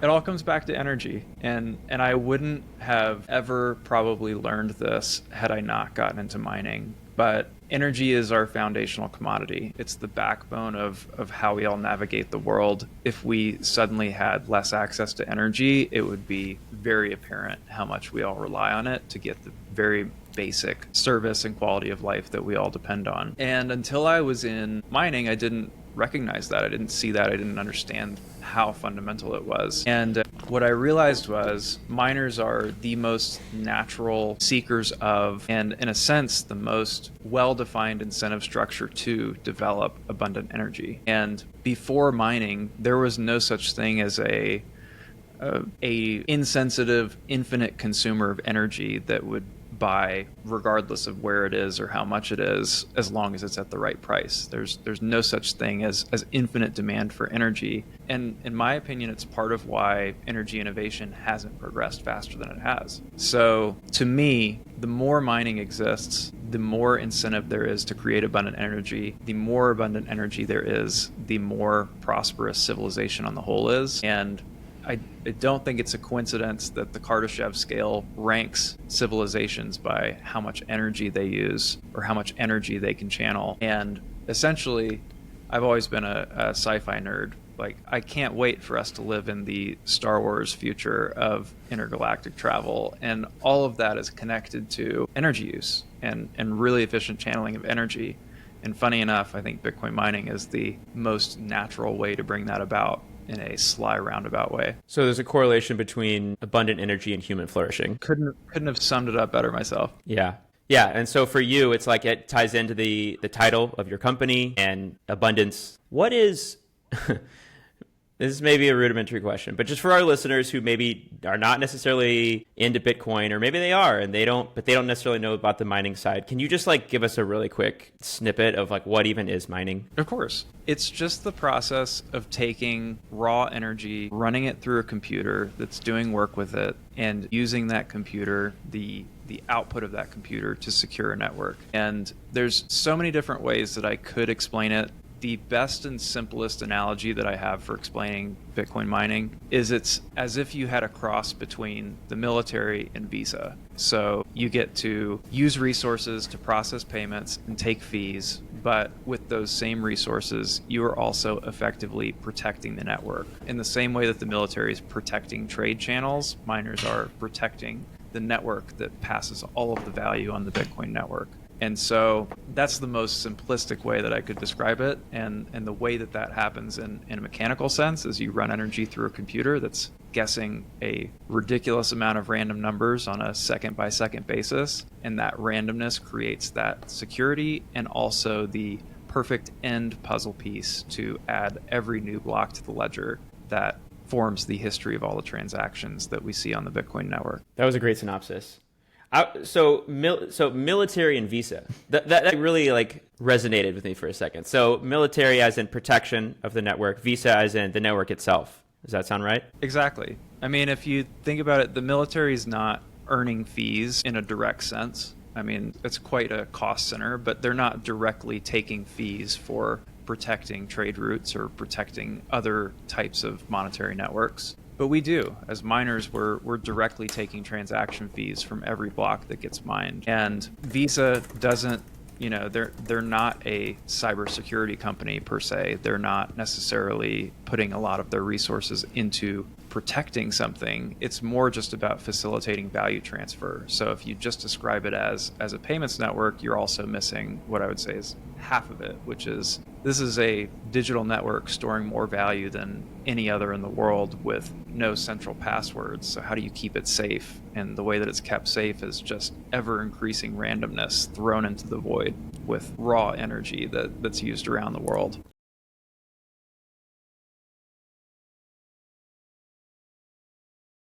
It all comes back to energy, and I wouldn't have ever probably learned this had I not gotten into mining. But energy is our foundational commodity. It's the backbone of how we all navigate the world. If we suddenly had less access to energy, it would be very apparent how much we all rely on it to get the very basic service and quality of life that we all depend on. And until I was in mining, I didn't recognize that. I didn't see that. I didn't understand how fundamental it was. And what I realized was miners are the most natural seekers of, and in a sense, the most well-defined incentive structure to develop abundant energy. And before mining, there was no such thing as a insensitive, infinite consumer of energy that would buy regardless of where it is or how much it is, as long as it's at the right price. There's no such thing as infinite demand for energy. And in my opinion, it's part of why energy innovation hasn't progressed faster than it has. So to me, the more mining exists, the more incentive there is to create abundant energy. The more abundant energy there is, the more prosperous civilization on the whole is. And I don't think it's a coincidence that the Kardashev scale ranks civilizations by how much energy they use or how much energy they can channel. And essentially, I've always been a sci-fi nerd. Like, I can't wait for us to live in the Star Wars future of intergalactic travel. And all of that is connected to energy use and really efficient channeling of energy. And funny enough, I think Bitcoin mining is the most natural way to bring that about in a sly roundabout way. So there's a correlation between abundant energy and human flourishing. Couldn't have summed it up better myself. Yeah. Yeah. And so for you, it's like it ties into the title of your company and abundance. What is this is maybe a rudimentary question, but just for our listeners who maybe are not necessarily into Bitcoin, or maybe they are and they don't necessarily know about the mining side. Can you just like give us a really quick snippet of like what even is mining? Of course. It's just the process of taking raw energy, running it through a computer that's doing work with it, and using that computer, the output of that computer, to secure a network. And there's so many different ways that I could explain it. The best and simplest analogy that I have for explaining Bitcoin mining is it's as if you had a cross between the military and Visa. So you get to use resources to process payments and take fees, but with those same resources, you are also effectively protecting the network. In the same way that the military is protecting trade channels, miners are protecting the network that passes all of the value on the Bitcoin network. And so that's the most simplistic way that I could describe it. And the way that that happens in a mechanical sense is you run energy through a computer that's guessing a ridiculous amount of random numbers on a second by second basis. And that randomness creates that security and also the perfect end puzzle piece to add every new block to the ledger that forms the history of all the transactions that we see on the Bitcoin network. That was a great synopsis. So military and Visa, that really like resonated with me for a second. So military as in protection of the network, Visa as in the network itself. Does that sound right? Exactly. I mean, if you think about it, the military is not earning fees in a direct sense. I mean, it's quite a cost center, but they're not directly taking fees for protecting trade routes or protecting other types of monetary networks. But we do. As miners, we're directly taking transaction fees from every block that gets mined. And Visa doesn't, they're not a cybersecurity company per se. They're not necessarily putting a lot of their resources into protecting something. It's more just about facilitating value transfer. So if you just describe it as a payments network, you're also missing what I would say is half of it, which is this is a digital network storing more value than any other in the world with no central passwords. So how do you keep it safe? And the way that it's kept safe is just ever increasing randomness thrown into the void with raw energy that's used around the world.